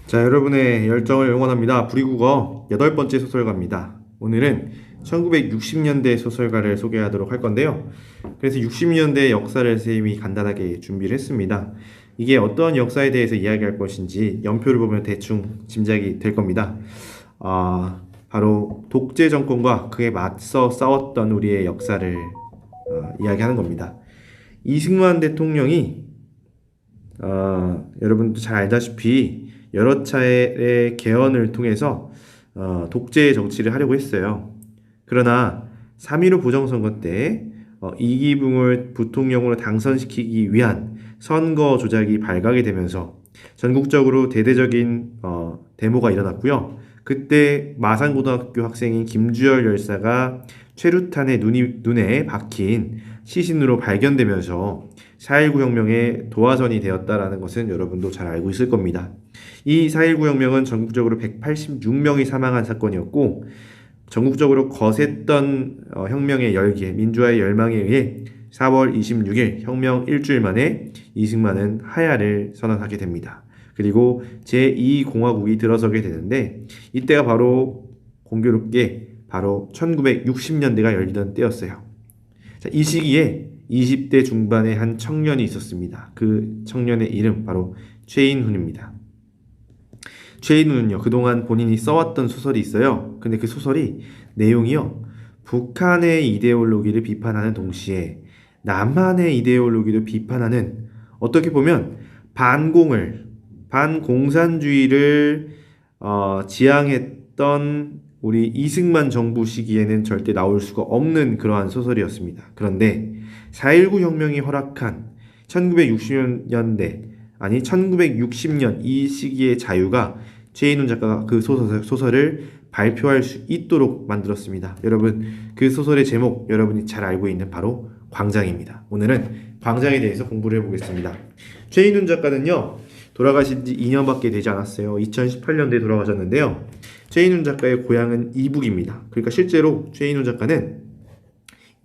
자, 여러분의 열정을 응원합니다. 불이국어 8번째 소설가입니다. 오늘은 1960년대 소설가를 소개하도록 할 건데요. 그래서 60년대 역사를 쌤이 간단하게 준비를 했습니다. 이게 어떤 역사에 대해서 이야기할 것인지 연표를 보면 대충 짐작이 될 겁니다. 바로 독재 정권과 그에 맞서 싸웠던 우리의 역사를 이야기하는 겁니다. 이승만 대통령이 여러분도 잘 알다시피 여러 차례의 개헌을 통해서 독재 정치를 하려고 했어요. 그러나 3.15 부정선거 때 이기붕을 부통령으로 당선시키기 위한 선거 조작이 발각이 되면서 전국적으로 대대적인 데모가 일어났고요. 그때 마산고등학교 학생인 김주열 열사가 최루탄의 눈에 박힌 시신으로 발견되면서 4.19 혁명의 도화선이 되었다라는 것은 여러분도 잘 알고 있을 겁니다. 이 4.19 혁명은 전국적으로 186명이 사망한 사건이었고, 전국적으로 거셌던 혁명의 열기, 민주화의 열망에 의해 4월 26일 혁명 일주일 만에 이승만은 하야를 선언하게 됩니다. 그리고 제2공화국이 들어서게 되는데, 이때가 바로 공교롭게 바로 1960년대가 열리던 때였어요. 자, 이 시기에 20대 중반의 한 청년이 있었습니다. 그 청년의 이름 바로 최인훈입니다. 최인훈은요, 그동안 본인이 써왔던 소설이 있어요. 근데 그 소설이 내용이요, 북한의 이데올로기를 비판하는 동시에 남한의 이데올로기도 비판하는, 어떻게 보면 반공산주의를 지향했던 우리 이승만 정부 시기에는 절대 나올 수가 없는 그러한 소설이었습니다. 그런데 4.19 혁명이 허락한 1960년 이 시기의 자유가 최인훈 작가가 그 소설을 발표할 수 있도록 만들었습니다. 여러분, 그 소설의 제목 여러분이 잘 알고 있는 바로 광장입니다. 오늘은 광장에 대해서 공부를 해보겠습니다. 최인훈 작가는요, 돌아가신 지 2년밖에 되지 않았어요. 2018년도에 돌아가셨는데요. 최인훈 작가의 고향은 이북입니다. 그러니까 실제로 최인훈 작가는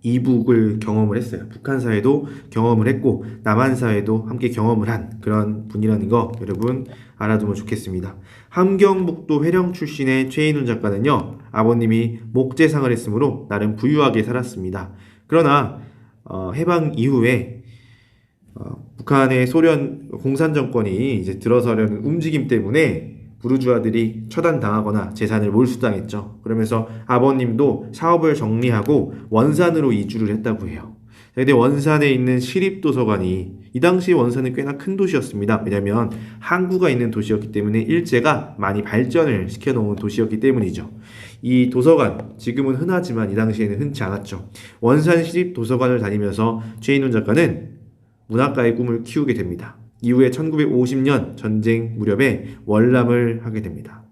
이북을 경험을 했어요. 북한 사회도 경험을 했고 남한 사회도 함께 경험을 한 그런 분이라는 거 여러분 알아두면 좋겠습니다. 함경북도 회령 출신의 최인훈 작가는요, 아버님이 목재상을 했으므로 나름 부유하게 살았습니다. 그러나 해방 이후에 북한의 소련 공산 정권이 이제 들어서려는 움직임 때문에 부르주아들이 처단당하거나 재산을 몰수당했죠. 그러면서 아버님도 사업을 정리하고 원산으로 이주를 했다고 해요. 근데 원산에 있는 시립도서관이, 이 당시 원산은 꽤나 큰 도시였습니다. 왜냐하면 항구가 있는 도시였기 때문에 일제가 많이 발전을 시켜놓은 도시였기 때문이죠. 이 도서관, 지금은 흔하지만 이 당시에는 흔치 않았죠. 원산 시립도서관을 다니면서 최인훈 작가는 문학가의 꿈을 키우게 됩니다. 이후에 1950년 전쟁 무렵에 월남을 하게 됩니다.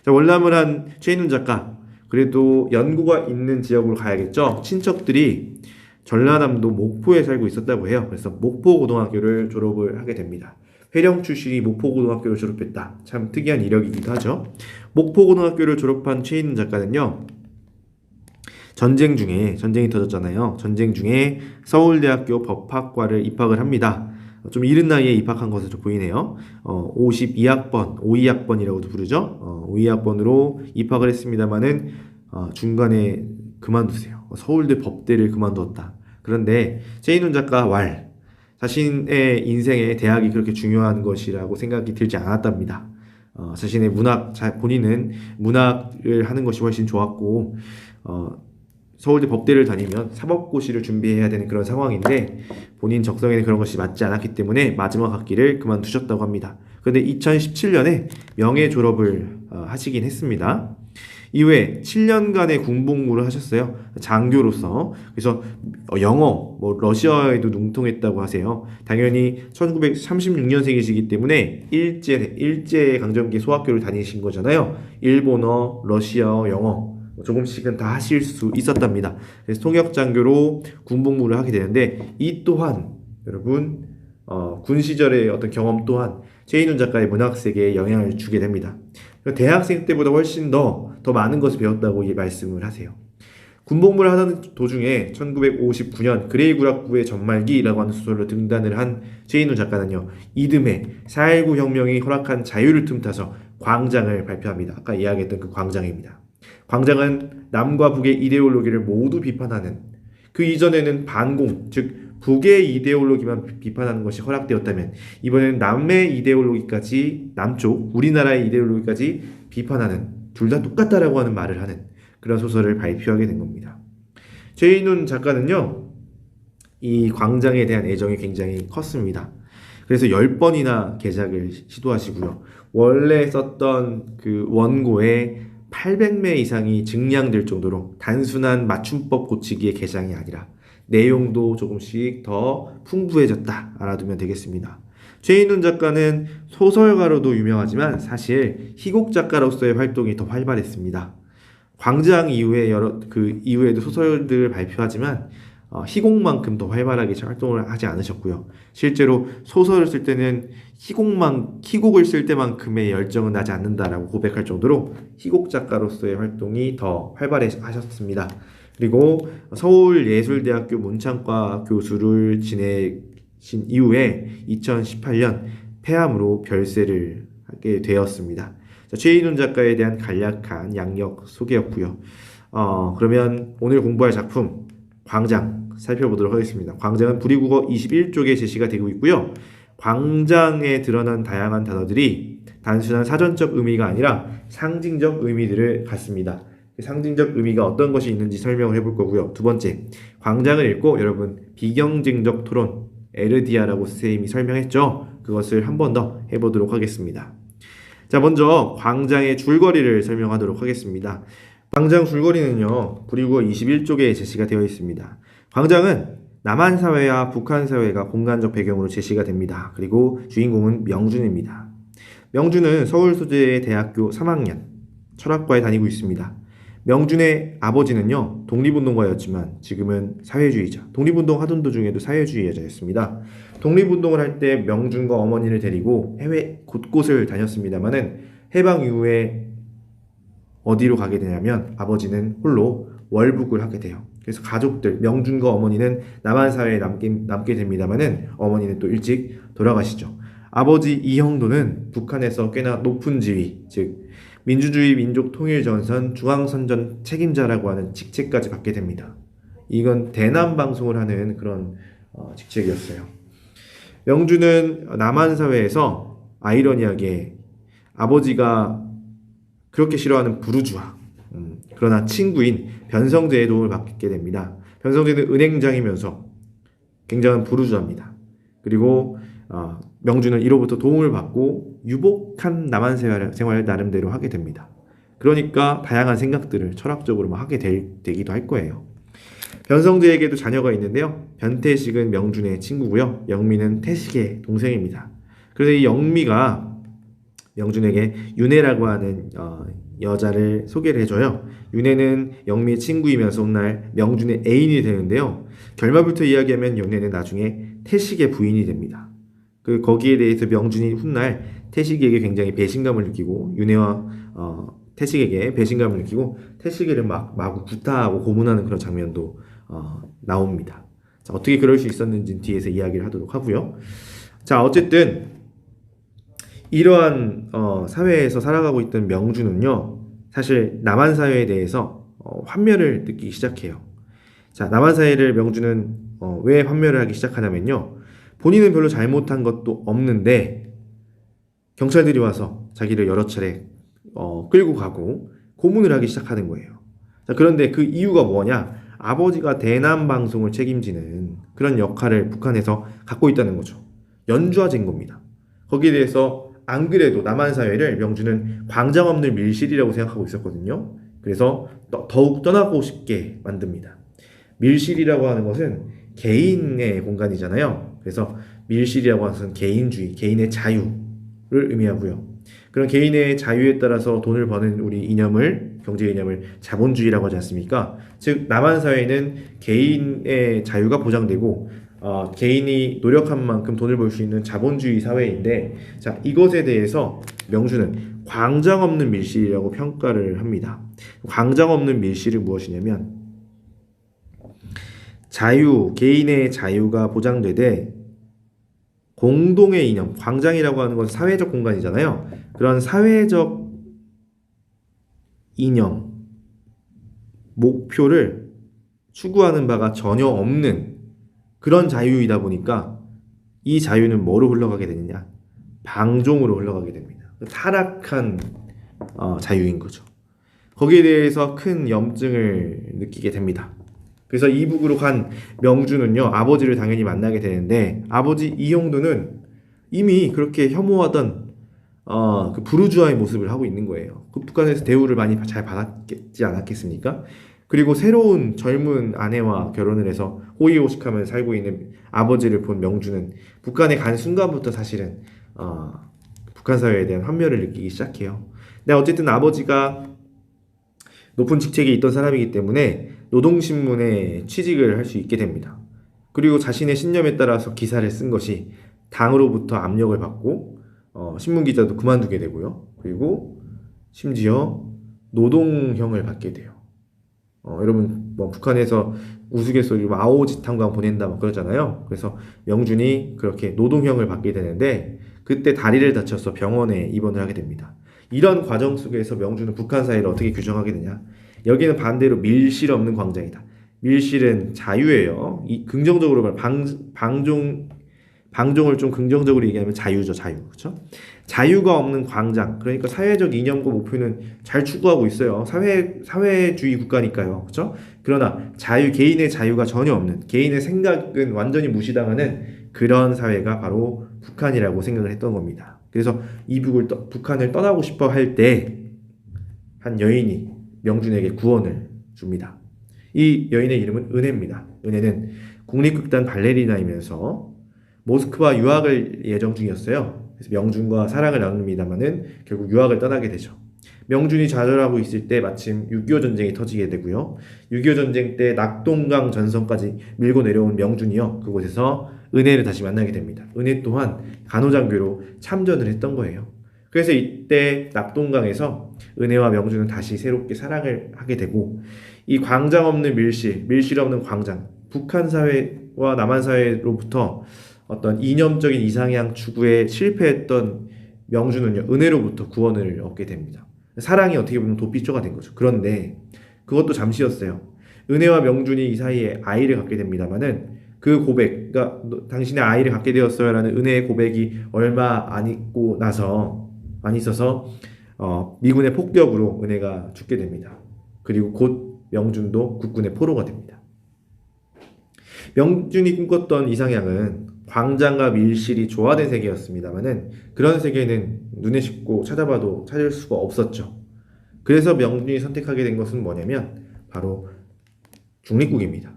자, 월남을 한 최인훈 작가, 그래도 연고가 있는 지역으로 가야겠죠. 친척들이 전라남도 목포에 살고 있었다고 해요. 그래서 목포고등학교를 졸업을 하게 됩니다. 회령 출신이 목포고등학교를 졸업했다. 참 특이한 이력이기도 하죠. 목포고등학교를 졸업한 최인훈 작가는요, 전쟁이 터졌잖아요. 전쟁 중에 서울대학교 법학과를 입학을 합니다. 좀 이른 나이에 입학한 것으로 보이네요. 52학번, 52학번이라고도 부르죠. 52학번으로 입학을 했습니다만은 중간에 그만두세요. 서울대 법대를 그만두었다. 그런데 최인훈 작가 자신의 인생에 대학이 그렇게 중요한 것이라고 생각이 들지 않았답니다. 자신의 본인은 문학을 하는 것이 훨씬 좋았고, 서울대 법대를 다니면 사법고시를 준비해야 되는 그런 상황인데 본인 적성에는 그런 것이 맞지 않았기 때문에 마지막 학기를 그만두셨다고 합니다. 그런데 2017년에 명예 졸업을 하시긴 했습니다. 이후에 7년간의 군복무를 하셨어요. 장교로서. 그래서 영어, 러시아에도 능통했다고 하세요. 당연히 1936년생이시기 때문에 일제 강점기 소학교를 다니신 거잖아요. 일본어, 러시아어, 영어 조금씩은 다 하실 수 있었답니다. 그래서 통역장교로 군복무를 하게 되는데, 이 또한 여러분 군 시절의 어떤 경험 또한 최인훈 작가의 문학 세계에 영향을 주게 됩니다. 대학생 때보다 훨씬 더 많은 것을 배웠다고 말씀을 하세요. 군복무를 하던 도중에 1959년 그레이 구락부의 전말기라고 하는 소설로 등단을 한 최인훈 작가는요, 이듬해 4.19 혁명이 허락한 자유를 틈타서 광장을 발표합니다. 아까 이야기했던 그 광장입니다. 광장은 남과 북의 이데올로기를 모두 비판하는, 그 이전에는 반공, 즉 북의 이데올로기만 비판하는 것이 허락되었다면 이번에는 남의 이데올로기까지, 남쪽 우리나라의 이데올로기까지 비판하는, 둘 다 똑같다라고 하는 말을 하는 그런 소설을 발표하게 된 겁니다. 최인훈 작가는요, 이 광장에 대한 애정이 굉장히 컸습니다. 그래서 10번이나 개작을 시도하시고요. 원래 썼던 그 원고에 800매 이상이 증량될 정도로 단순한 맞춤법 고치기의 개장이 아니라 내용도 조금씩 더 풍부해졌다 알아두면 되겠습니다. 최인훈 작가는 소설가로도 유명하지만 사실 희곡 작가로서의 활동이 더 활발했습니다. 광장 이후에 그 이후에도 소설들을 발표하지만 희곡만큼 더 활발하게 활동을 하지 않으셨고요. 실제로 소설을 쓸 때는 희곡을 쓸 때만큼의 열정은 나지 않는다라고 고백할 정도로 희곡 작가로서의 활동이 더 활발하셨습니다. 그리고 서울예술대학교 문창과 교수를 지내신 이후에 2018년 폐암으로 별세를 하게 되었습니다. 자, 최인훈 작가에 대한 간략한 양력 소개였고요. 그러면 오늘 공부할 작품 광장 살펴보도록 하겠습니다. 광장은 불이국어 21쪽에 제시가 되고 있고요. 광장에 드러난 다양한 단어들이 단순한 사전적 의미가 아니라 상징적 의미들을 갖습니다. 상징적 의미가 어떤 것이 있는지 설명을 해볼 거고요. 두 번째, 광장을 읽고 여러분 비경쟁적 토론, 에르디아라고 선생님이 설명했죠. 그것을 한 번 더 해보도록 하겠습니다. 자, 먼저 광장의 줄거리를 설명하도록 하겠습니다. 광장 줄거리는요, 불이국어 21쪽에 제시가 되어 있습니다. 광장은 남한 사회와 북한 사회가 공간적 배경으로 제시가 됩니다. 그리고 주인공은 명준입니다. 명준은 서울 소재의 대학교 3학년 철학과에 다니고 있습니다. 명준의 아버지는요, 독립운동가였지만 지금은 사회주의자, 독립운동 하던 도중에도 사회주의자였습니다. 독립운동을 할 때 명준과 어머니를 데리고 해외 곳곳을 다녔습니다만은 해방 이후에 어디로 가게 되냐면 아버지는 홀로 월북을 하게 돼요. 그래서 가족들, 명준과 어머니는 남한 사회에 남게 됩니다만은 어머니는 또 일찍 돌아가시죠. 아버지 이형도는 북한에서 꽤나 높은 지위, 즉 민주주의 민족통일전선 중앙선전 책임자라고 하는 직책까지 받게 됩니다. 이건 대남 방송을 하는 그런 직책이었어요. 명준은 남한 사회에서 아이러니하게 아버지가 그렇게 싫어하는 부르주아, 그러나 친구인 변성재의 도움을 받게 됩니다. 변성재는 은행장이면서 굉장한 부르주아입니다. 그리고 명준은 이로부터 도움을 받고 유복한 남한 생활을 나름대로 하게 됩니다. 그러니까 다양한 생각들을 철학적으로 하게 되기도 할 거예요. 변성재에게도 자녀가 있는데요. 변태식은 명준의 친구고요. 영미는 태식의 동생입니다. 그래서 이 영미가 명준에게 윤혜라고 하는 여자를 소개를 해줘요. 윤혜는 영미의 친구이면서 훗날 명준의 애인이 되는데요. 결말부터 이야기하면 윤혜는 나중에 태식의 부인이 됩니다. 거기에 대해서 명준이 훗날 태식에게 굉장히 배신감을 느끼고 윤혜와 태식에게 배신감을 느끼고 태식이를 마구 구타하고 고문하는 그런 장면도 나옵니다. 자, 어떻게 그럴 수 있었는지 뒤에서 이야기를 하도록 하고요. 자, 어쨌든 이러한 사회에서 살아가고 있던 명준은요, 사실 남한 사회에 대해서 환멸을 느끼기 시작해요. 자, 남한 사회를 명준은 왜 환멸을 하기 시작하냐면요, 본인은 별로 잘못한 것도 없는데 경찰들이 와서 자기를 여러 차례 끌고 가고 고문을 하기 시작하는 거예요. 자, 그런데 그 이유가 뭐냐? 아버지가 대남 방송을 책임지는 그런 역할을 북한에서 갖고 있다는 거죠. 연주화된 겁니다. 거기에 대해서 안 그래도 남한 사회를 명준은 광장 없는 밀실이라고 생각하고 있었거든요. 그래서 더욱 떠나고 싶게 만듭니다. 밀실이라고 하는 것은 개인의 공간이잖아요. 그래서 밀실이라고 하는 것은 개인주의, 개인의 자유를 의미하고요. 그런 개인의 자유에 따라서 돈을 버는 우리 이념을, 경제 이념을 자본주의라고 하지 않습니까? 즉 남한 사회는 개인의 자유가 보장되고 개인이 노력한 만큼 돈을 벌 수 있는 자본주의 사회인데, 자, 이것에 대해서 명준은 광장 없는 밀실이라고 평가를 합니다. 광장 없는 밀실은 무엇이냐면 개인의 자유가 보장되되 공동의 이념, 광장이라고 하는 건 사회적 공간이잖아요. 그런 사회적 이념, 목표를 추구하는 바가 전혀 없는 그런 자유이다 보니까 이 자유는 뭐로 흘러가게 되느냐? 방종으로 흘러가게 됩니다. 타락한 자유인 거죠. 거기에 대해서 큰 염증을 느끼게 됩니다. 그래서 이북으로 간 명주는요, 아버지를 당연히 만나게 되는데, 아버지 이형도는 이미 그렇게 혐오하던 그 부르주아의 모습을 하고 있는 거예요. 그 북한에서 대우를 많이 잘 받았지 않았겠습니까? 그리고 새로운 젊은 아내와 결혼을 해서 호의호식하며 살고 있는 아버지를 본 명주는 북한에 간 순간부터 사실은 북한 사회에 대한 환멸을 느끼기 시작해요. 근데 어쨌든 아버지가 높은 직책에 있던 사람이기 때문에 노동신문에 취직을 할 수 있게 됩니다. 그리고 자신의 신념에 따라서 기사를 쓴 것이 당으로부터 압력을 받고 신문기자도 그만두게 되고요. 그리고 심지어 노동형을 받게 돼요. 여러분 뭐 북한에서 우스갯소리로 마오지탕광 보낸다 막 그러잖아요. 그래서 명준이 그렇게 노동형을 받게 되는데 그때 다리를 다쳐서 병원에 입원을 하게 됩니다. 이런 과정 속에서 명준은 북한 사회를 어떻게 규정하게 되냐? 여기는 반대로 밀실 없는 광장이다. 밀실은 자유예요. 이 긍정적으로 방종을 좀 긍정적으로 얘기하면 자유죠, 자유. 그렇죠? 자유가 없는 광장. 그러니까 사회적 이념과 목표는 잘 추구하고 있어요. 사회주의 국가니까요. 그렇죠? 그러나 개인의 자유가 전혀 없는, 개인의 생각은 완전히 무시당하는 그런 사회가 바로 북한이라고 생각을 했던 겁니다. 그래서 북한을 떠나고 싶어 할 때 한 여인이 명준에게 구원을 줍니다. 이 여인의 이름은 은혜입니다. 은혜는 국립극단 발레리나이면서 모스크바 유학을 예정 중이었어요. 그래서 명준과 사랑을 나눕니다만은 결국 유학을 떠나게 되죠. 명준이 좌절하고 있을 때 마침 6.25 전쟁이 터지게 되고요. 6.25 전쟁 때 낙동강 전선까지 밀고 내려온 명준이요. 그곳에서 은혜를 다시 만나게 됩니다. 은혜 또한 간호장교로 참전을 했던 거예요. 그래서 이때 낙동강에서 은혜와 명준은 다시 새롭게 사랑을 하게 되고 이 광장 없는 밀실 없는 광장, 북한 사회와 남한 사회로부터 어떤 이념적인 이상향 추구에 실패했던 명준은요, 은혜로부터 구원을 얻게 됩니다. 사랑이 어떻게 보면 도피처가 된 거죠. 그런데 그것도 잠시였어요. 은혜와 명준이 이 사이에 아이를 갖게 됩니다만은 그 고백, 그러니까 당신의 아이를 갖게 되었어요라는 은혜의 고백이 얼마 안 있어서 미군의 폭격으로 은혜가 죽게 됩니다. 그리고 곧 명준도 국군의 포로가 됩니다. 명준이 꿈꿨던 이상향은 광장과 밀실이 조화된 세계였습니다만은 그런 세계는 눈에 싣고 찾아봐도 찾을 수가 없었죠. 그래서 명준이 선택하게 된 것은 뭐냐면 바로 중립국입니다.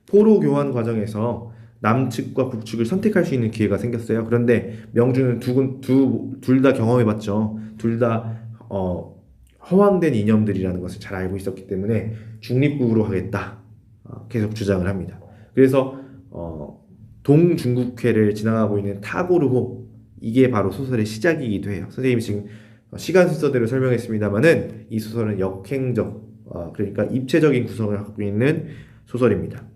포로 교환 과정에서 남측과 북측을 선택할 수 있는 기회가 생겼어요. 그런데 명준은 둘 다 경험해봤죠. 둘 다 허황된 이념들이라는 것을 잘 알고 있었기 때문에 중립국으로 하겠다 계속 주장을 합니다. 그래서 동중국해를 지나가고 있는 타고르호, 이게 바로 소설의 시작이기도 해요. 선생님이 지금 시간 순서대로 설명했습니다만은 이 소설은 역행적, 그러니까 입체적인 구성을 갖고 있는 소설입니다.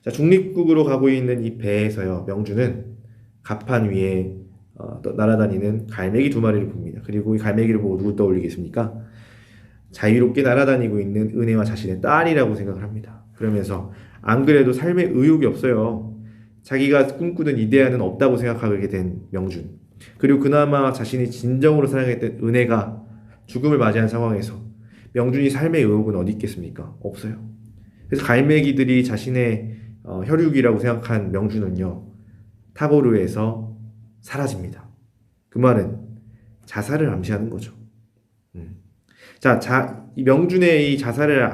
자, 중립국으로 가고 있는 이 배에서요, 명준은 갑판 위에 날아다니는 갈매기 2마리를 봅니다. 그리고 이 갈매기를 보고 누굴 떠올리겠습니까? 자유롭게 날아다니고 있는 은혜와 자신의 딸이라고 생각을 합니다. 그러면서 안 그래도 삶에 의욕이 없어요. 자기가 꿈꾸던 이데아는 없다고 생각하게 된 명준. 그리고 그나마 자신이 진정으로 사랑했던 은혜가 죽음을 맞이한 상황에서 명준이 삶의 의욕은 어디 있겠습니까? 없어요. 그래서 갈매기들이 자신의 혈육이라고 생각한 명준은요, 타고르에서 사라집니다. 그 말은 자살을 암시하는 거죠. 이 명준의 이 자살을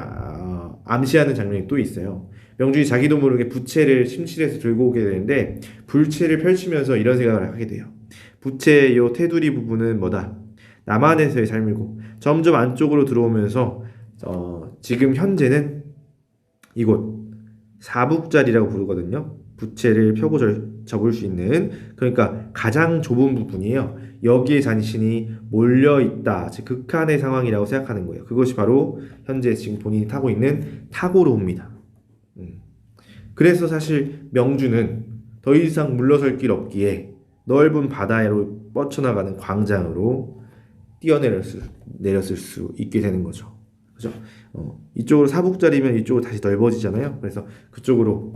암시하는 장면이 또 있어요. 명준이 자기도 모르게 부채를 침실에서 들고 오게 되는데 불채를 펼치면서 이런 생각을 하게 돼요. 부채의 요 테두리 부분은 뭐다? 남한에서의 삶이고 점점 안쪽으로 들어오면서 지금 현재는 이곳 사북자리라고 부르거든요. 부채를 펴고 접을 수 있는, 그러니까 가장 좁은 부분이에요. 여기에 자신이 몰려있다, 즉 극한의 상황이라고 생각하는 거예요. 그것이 바로 현재 지금 본인이 타고 있는 타고르호입니다. 그래서 사실 명주는 더 이상 물러설 길 없기에 넓은 바다로 뻗쳐나가는 광장으로 내렸을 수 있게 되는 거죠. 그죠? 이쪽으로 사북자리면 이쪽으로 다시 넓어지잖아요. 그래서 그쪽으로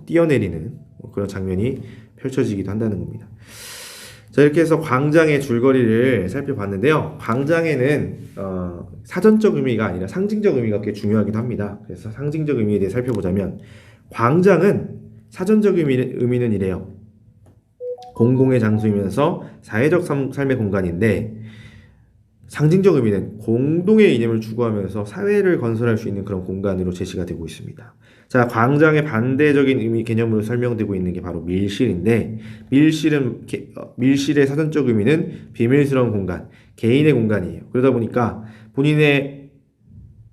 뛰어내리는 그런 장면이 펼쳐지기도 한다는 겁니다. 자, 이렇게 해서 광장의 줄거리를 살펴봤는데요. 광장에는 사전적 의미가 아니라 상징적 의미가 꽤 중요하기도 합니다. 그래서 상징적 의미에 대해 살펴보자면 광장은 사전적 의미는 이래요. 공공의 장소이면서 사회적 삶의 공간인데 상징적 의미는 공동의 이념을 추구하면서 사회를 건설할 수 있는 그런 공간으로 제시가 되고 있습니다. 자, 광장의 반대적인 의미 개념으로 설명되고 있는 게 바로 밀실인데 밀실의 사전적 의미는 비밀스러운 공간, 개인의 공간이에요. 그러다 보니까 본인의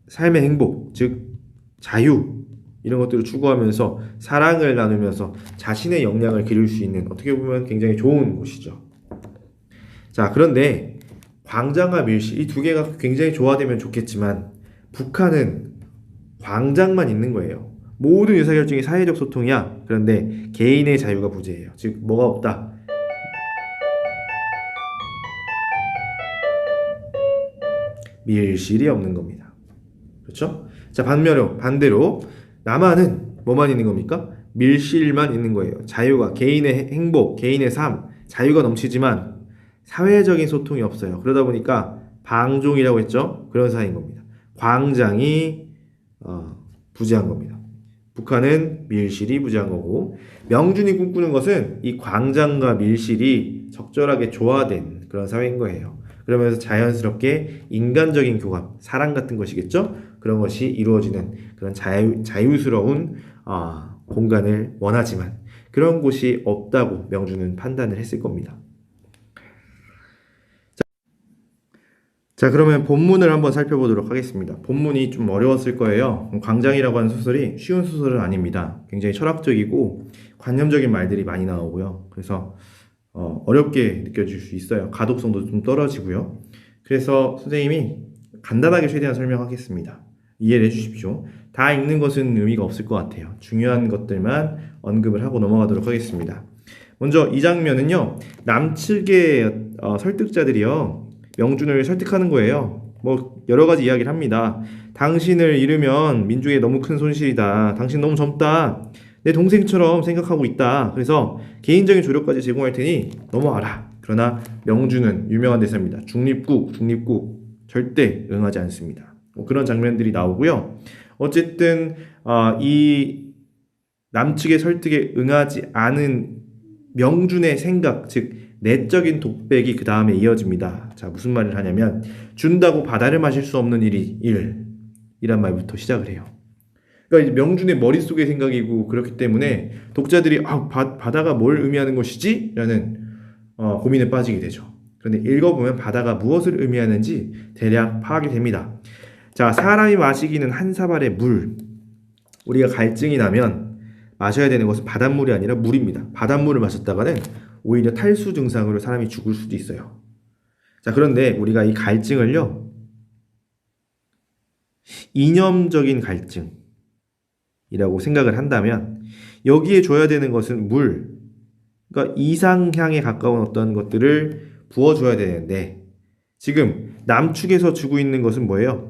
삶의 행복, 즉 자유 이런 것들을 추구하면서 사랑을 나누면서 자신의 역량을 기를 수 있는 어떻게 보면 굉장히 좋은 곳이죠. 자, 그런데 광장과 밀실 이 두 개가 굉장히 조화되면 좋겠지만 북한은 광장만 있는 거예요. 모든 의사결정이 사회적 소통이야. 그런데 개인의 자유가 부재해요. 즉 뭐가 없다. 밀실이 없는 겁니다. 그렇죠? 자, 반대로 남한은 뭐만 있는 겁니까? 밀실만 있는 거예요. 자유가 개인의 행복, 개인의 삶, 자유가 넘치지만 사회적인 소통이 없어요. 그러다 보니까 방종이라고 했죠. 그런 사이인 겁니다. 광장이 부재한 겁니다. 북한은 밀실이 부재한 거고 명준이 꿈꾸는 것은 이 광장과 밀실이 적절하게 조화된 그런 사회인 거예요. 그러면서 자연스럽게 인간적인 교감, 사랑 같은 것이겠죠. 그런 것이 이루어지는 그런 자유스러운 공간을 원하지만 그런 곳이 없다고 명준은 판단을 했을 겁니다. 자, 그러면 본문을 한번 살펴보도록 하겠습니다. 본문이 좀 어려웠을 거예요. 광장이라고 하는 소설이 쉬운 소설은 아닙니다. 굉장히 철학적이고 관념적인 말들이 많이 나오고요. 그래서 어렵게 느껴질 수 있어요. 가독성도 좀 떨어지고요. 그래서 선생님이 간단하게 최대한 설명하겠습니다. 이해를 해주십시오. 다 읽는 것은 의미가 없을 것 같아요. 중요한 것들만 언급을 하고 넘어가도록 하겠습니다. 먼저 이 장면은요. 남측의 설득자들이요. 명준을 설득하는 거예요. 뭐 여러 가지 이야기를 합니다. 당신을 잃으면 민족에 너무 큰 손실이다. 당신 너무 젊다. 내 동생처럼 생각하고 있다. 그래서 개인적인 조력까지 제공할 테니 넘어와라. 그러나 명준은 유명한 대사입니다. 중립국 절대 응하지 않습니다. 그런 장면들이 나오고요. 어쨌든 이 남측의 설득에 응하지 않은 명준의 생각, 즉 내적인 독백이 그 다음에 이어집니다. 자, 무슨 말을 하냐면 준다고 바다를 마실 수 없는 이란 말부터 시작을 해요. 그러니까 명준의 머릿속의 생각이고 그렇기 때문에 독자들이 바다가 뭘 의미하는 것이지? 라는 고민에 빠지게 되죠. 그런데 읽어보면 바다가 무엇을 의미하는지 대략 파악이 됩니다. 자, 사람이 마시기는 한 사발의 물. 우리가 갈증이 나면 마셔야 되는 것은 바닷물이 아니라 물입니다. 바닷물을 마셨다가는 오히려 탈수 증상으로 사람이 죽을 수도 있어요. 자, 그런데 우리가 이 갈증을요, 이념적인 갈증이라고 생각을 한다면 여기에 줘야 되는 것은 물, 그러니까 이상향에 가까운 어떤 것들을 부어줘야 되는데 지금 남측에서 주고 있는 것은 뭐예요?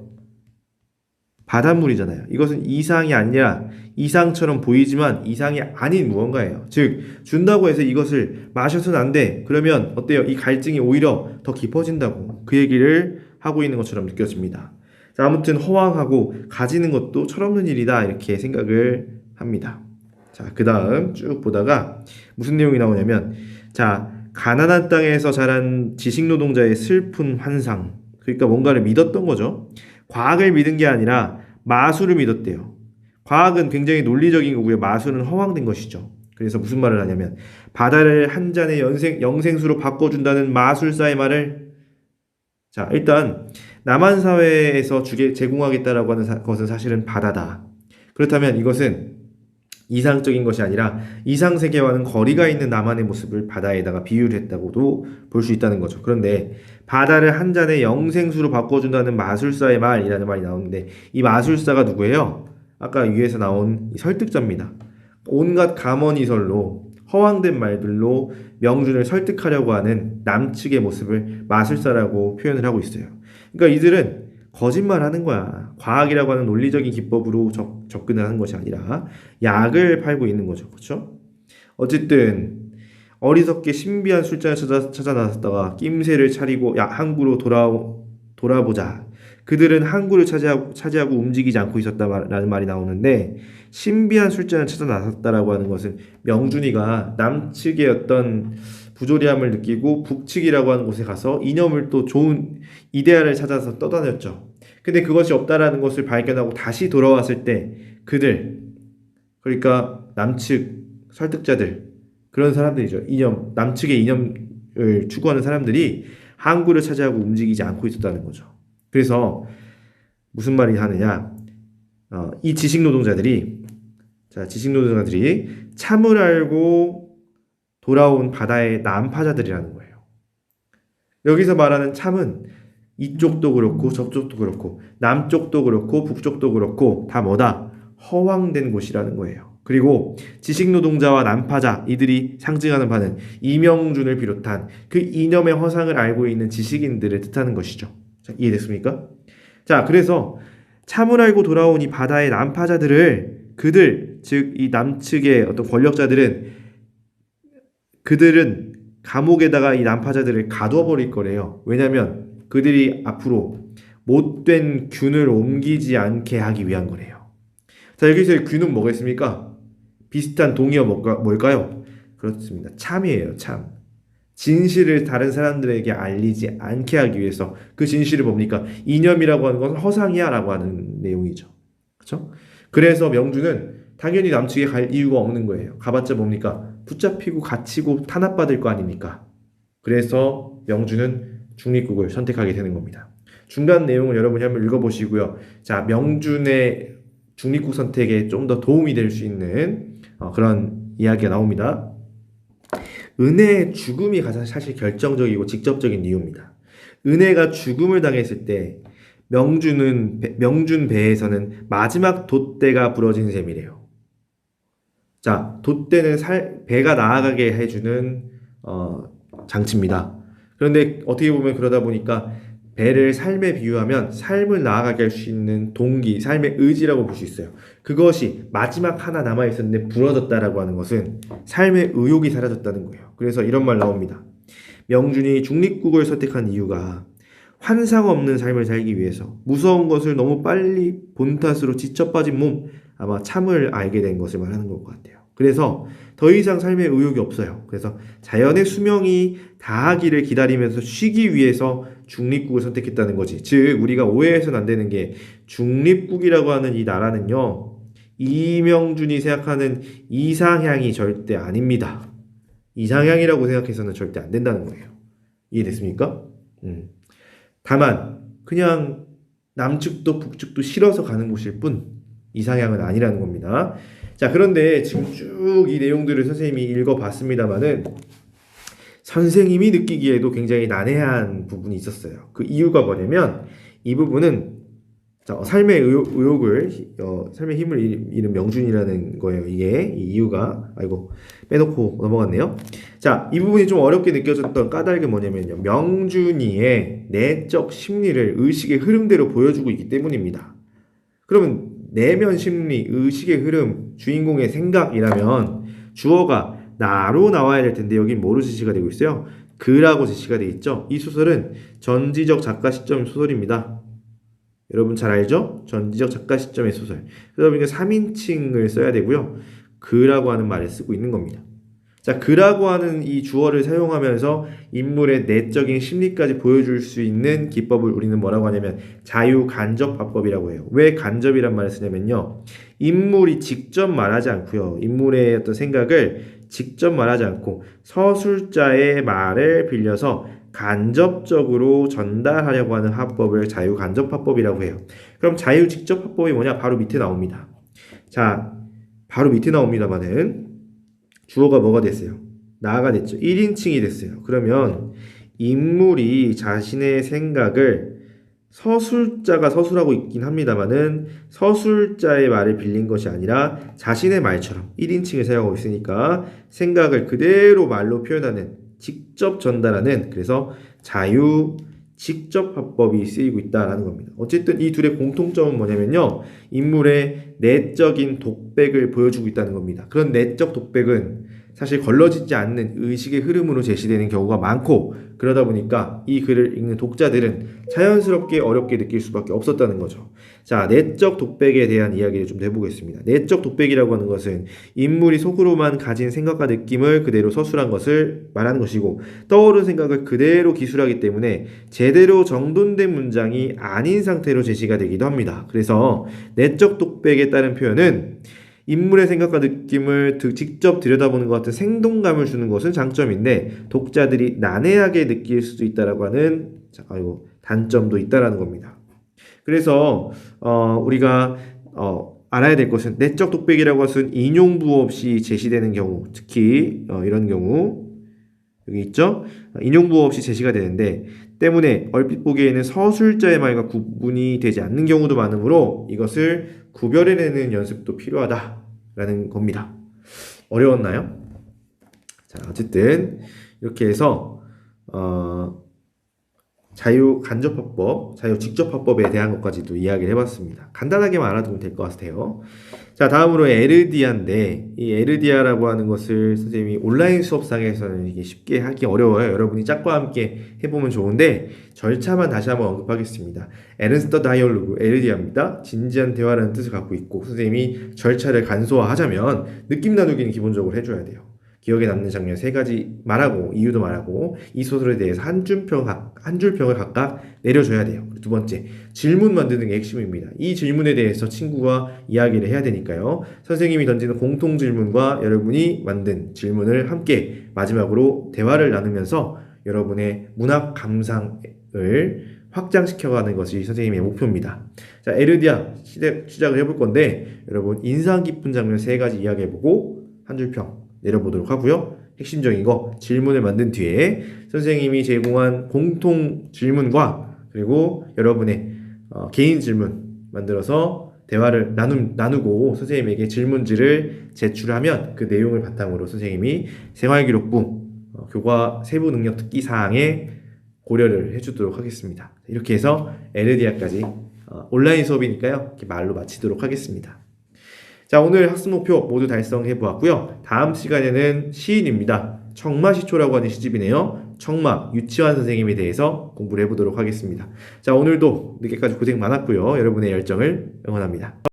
바닷물이잖아요. 이것은 이상이 아니라 이상처럼 보이지만 이상이 아닌 무언가예요. 즉 준다고 해서 이것을 마셔서는 안 돼. 그러면 어때요? 이 갈증이 오히려 더 깊어진다고 그 얘기를 하고 있는 것처럼 느껴집니다. 자, 아무튼 허황하고 가지는 것도 철없는 일이다 이렇게 생각을 합니다. 자, 그 다음 쭉 보다가 무슨 내용이 나오냐면 자, 가난한 땅에서 자란 지식노동자의 슬픈 환상, 그러니까 뭔가를 믿었던 거죠. 과학을 믿은 게 아니라 마술을 믿었대요. 과학은 굉장히 논리적인 거고요. 마술은 허황된 것이죠. 그래서 무슨 말을 하냐면 바다를 한 잔의 영생수로 바꿔준다는 마술사의 말을 자, 일단 남한 사회에서 제공하겠다라고 하는 것은 사실은 바다다. 그렇다면 이것은 이상적인 것이 아니라 이상세계와는 거리가 있는 남한의 모습을 바다에다가 비유를 했다고도 볼 수 있다는 거죠. 그런데 바다를 한 잔의 영생수로 바꿔준다는 마술사의 말이라는 말이 나오는데 이 마술사가 누구예요? 아까 위에서 나온 이 설득자입니다. 온갖 감언이설로 허황된 말들로 명준을 설득하려고 하는 남측의 모습을 마술사라고 표현을 하고 있어요. 그러니까 이들은 거짓말하는 거야. 과학이라고 하는 논리적인 기법으로 접근을 하는 것이 아니라 약을 팔고 있는 거죠. 그렇죠? 어쨌든 어리석게 신비한 술잔을 찾아 나섰다가 낌새를 차리고 항구로 돌아보자. 그들은 항구를 차지하고 움직이지 않고 있었다라는 말이 나오는데, 신비한 술잔을 찾아 나섰다라고 하는 것은 명준이가 남측의 어떤 부조리함을 느끼고 북측이라고 하는 곳에 가서 이념을 또 좋은 이데아를 찾아서 떠다녔죠. 근데 그것이 없다라는 것을 발견하고 다시 돌아왔을 때 그들, 그러니까 남측 설득자들, 그런 사람들이죠. 남측의 이념을 추구하는 사람들이 항구를 차지하고 움직이지 않고 있었다는 거죠. 그래서 무슨 말이 하느냐? 이 지식노동자들이 참을 알고 돌아온 바다의 난파자들이라는 거예요. 여기서 말하는 참은 이쪽도 그렇고 저쪽도 그렇고 남쪽도 그렇고 북쪽도 그렇고 다 뭐다? 허황된 곳이라는 거예요. 그리고 지식노동자와 난파자, 이들이 상징하는 바는 이명준을 비롯한 그 이념의 허상을 알고 있는 지식인들을 뜻하는 것이죠. 자, 이해됐습니까? 자, 그래서 참을 알고 돌아온 이 바다의 난파자들을 즉 이 남측의 어떤 권력자들은 그들은 감옥에다가 이 난파자들을 가둬버릴 거래요. 왜냐하면 그들이 앞으로 못된 균을 옮기지 않게 하기 위한 거래요. 자, 여기서 균은 뭐겠습니까? 비슷한 동의어 뭘까요? 그렇습니다. 참이에요. 참. 진실을 다른 사람들에게 알리지 않게 하기 위해서 그 진실을 뭡니까? 이념이라고 하는 건 허상이야 라고 하는 내용이죠. 그렇죠? 그래서 명준은 당연히 남측에 갈 이유가 없는 거예요. 가봤자 뭡니까? 붙잡히고 갇히고 탄압받을 거 아닙니까? 그래서 명준은 중립국을 선택하게 되는 겁니다. 중간 내용을 여러분이 한번 읽어보시고요. 자, 명준의 중립국 선택에 좀 더 도움이 될 수 있는 그런 이야기가 나옵니다. 은혜의 죽음이 가장 사실 결정적이고 직접적인 이유입니다. 은혜가 죽음을 당했을 때 명준 배에서는 마지막 돛대가 부러진 셈이래요. 자, 돛대는 배가 나아가게 해주는 장치입니다. 그런데 어떻게 보면 그러다 보니까 배를 삶에 비유하면 삶을 나아가게 할 수 있는 동기, 삶의 의지라고 볼 수 있어요. 그것이 마지막 하나 남아있었는데 부러졌다라고 하는 것은 삶의 의욕이 사라졌다는 거예요. 그래서 이런 말 나옵니다. 명준이 중립국을 선택한 이유가 환상 없는 삶을 살기 위해서 무서운 것을 너무 빨리 본 탓으로 지쳐 빠진 몸, 아마 참을 알게 된 것을 말하는 것 같아요. 그래서 더 이상 삶의 의욕이 없어요. 그래서 자연의 수명이 다하기를 기다리면서 쉬기 위해서 중립국을 선택했다는 거지. 즉 우리가 오해해서는 안 되는 게, 중립국이라고 하는 이 나라는요, 이명준이 생각하는 이상향이 절대 아닙니다. 이상향이라고 생각해서는 절대 안 된다는 거예요. 이해됐습니까? 다만 그냥 남측도 북측도 싫어서 가는 곳일 뿐 이상향은 아니라는 겁니다. 자, 그런데 지금 쭉 이 내용들을 선생님이 읽어봤습니다만은 선생님이 느끼기에도 굉장히 난해한 부분이 있었어요. 그 이유가 뭐냐면, 이 부분은 삶의 의욕을 삶의 힘을 잃은 명준이라는 거예요. 이게 이 이유가 빼놓고 넘어갔네요. 자, 이 부분이 좀 어렵게 느껴졌던 까닭이 뭐냐면요, 명준이의 내적 심리를 의식의 흐름대로 보여주고 있기 때문입니다. 그러면 내면 심리, 의식의 흐름, 주인공의 생각이라면 주어가 나로 나와야 될 텐데 여긴 뭐로 제시가 되고 있어요? 그라고 제시가 되어 있죠. 이 소설은 전지적 작가 시점 소설입니다. 여러분 잘 알죠? 전지적 작가 시점의 소설. 그러다 보니까 3인칭을 써야 되고요. 그라고 하는 말을 쓰고 있는 겁니다. 자, 그라고 하는 이 주어를 사용하면서 인물의 내적인 심리까지 보여줄 수 있는 기법을 우리는 뭐라고 하냐면 자유간접화법이라고 해요. 왜 간접이란 말을 쓰냐면요, 인물이 직접 말하지 않고요, 인물의 어떤 생각을 직접 말하지 않고 서술자의 말을 빌려서 간접적으로 전달하려고 하는 화법을 자유간접화법이라고 해요. 그럼 자유직접화법이 뭐냐? 바로 밑에 나옵니다. 자, 바로 밑에 나옵니다만은 주어가 뭐가 됐어요? 나가 됐죠. 1인칭이 됐어요. 그러면 인물이 자신의 생각을 서술자가 서술하고 있긴 합니다만은 서술자의 말을 빌린 것이 아니라 자신의 말처럼 1인칭을 사용하고 있으니까 생각을 그대로 말로 표현하는 직접 전달하는 그래서 자유 직접 화법이 쓰이고 있다라는 겁니다. 어쨌든 이 둘의 공통점은 뭐냐면요. 인물의 내적인 독백을 보여주고 있다는 겁니다. 그런 내적 독백은 사실 걸러지지 않는 의식의 흐름으로 제시되는 경우가 많고 그러다 보니까 이 글을 읽는 독자들은 자연스럽게 어렵게 느낄 수밖에 없었다는 거죠. 자, 내적 독백에 대한 이야기를 좀 해보겠습니다. 내적 독백이라고 하는 것은 인물이 속으로만 가진 생각과 느낌을 그대로 서술한 것을 말하는 것이고 떠오른 생각을 그대로 기술하기 때문에 제대로 정돈된 문장이 아닌 상태로 제시가 되기도 합니다. 그래서 내적 독백에 따른 표현은 인물의 생각과 느낌을 직접 들여다보는 것 같은 생동감을 주는 것은 장점인데 독자들이 난해하게 느낄 수도 있다라고 하는 단점도 있다라는 겁니다. 그래서 우리가 알아야 될 것은 내적 독백이라고 것은 인용부 없이 제시되는 경우 특히 이런 경우 여기 있죠? 인용부 없이 제시가 되는데 때문에 얼핏 보기에는 서술자의 말과 구분이 되지 않는 경우도 많으므로 이것을 구별해내는 연습도 필요하다라는 겁니다. 어려웠나요? 자, 어쨌든 이렇게 해서 자유 간접화법, 자유 직접화법에 대한 것까지도 이야기를 해봤습니다. 간단하게만 알아두면 될 것 같아요. 자, 다음으로 에르디아인데 이 에르디아라고 하는 것을 선생님이 온라인 수업상에서는 이게 쉽게 하기 어려워요. 여러분이 짝과 함께 해보면 좋은데 절차만 다시 한번 언급하겠습니다. 에른스터 다이얼로그 에르디아입니다. 진지한 대화라는 뜻을 갖고 있고 선생님이 절차를 간소화하자면 느낌 나누기는 기본적으로 해줘야 돼요. 기억에 남는 장면 3가지 말하고 이유도 말하고 이 소설에 대해서 한 줄평을 각각 내려줘야 돼요. 두 번째, 질문 만드는 게 핵심입니다. 이 질문에 대해서 친구와 이야기를 해야 되니까요. 선생님이 던지는 공통 질문과 여러분이 만든 질문을 함께 마지막으로 대화를 나누면서 여러분의 문학 감상을 확장시켜가는 것이 선생님의 목표입니다. 자, 에르디아 시작을 해볼 건데 여러분 인상 깊은 장면 3가지 이야기해보고 한 줄평 내려보도록 하고요. 핵심적인 거 질문을 만든 뒤에 선생님이 제공한 공통 질문과 그리고 여러분의 개인 질문 만들어서 대화를 나누고 선생님에게 질문지를 제출하면 그 내용을 바탕으로 선생님이 생활기록부 교과 세부 능력 특기 사항에 고려를 해주도록 하겠습니다. 이렇게 해서 에르디아까지 온라인 수업이니까요. 이렇게 말로 마치도록 하겠습니다. 자, 오늘 학습 목표 모두 달성해 보았고요. 다음 시간에는 시인입니다. 청마시초라고 하는 시집이네요. 청마, 유치환 선생님에 대해서 공부를 해보도록 하겠습니다. 자, 오늘도 늦게까지 고생 많았고요. 여러분의 열정을 응원합니다.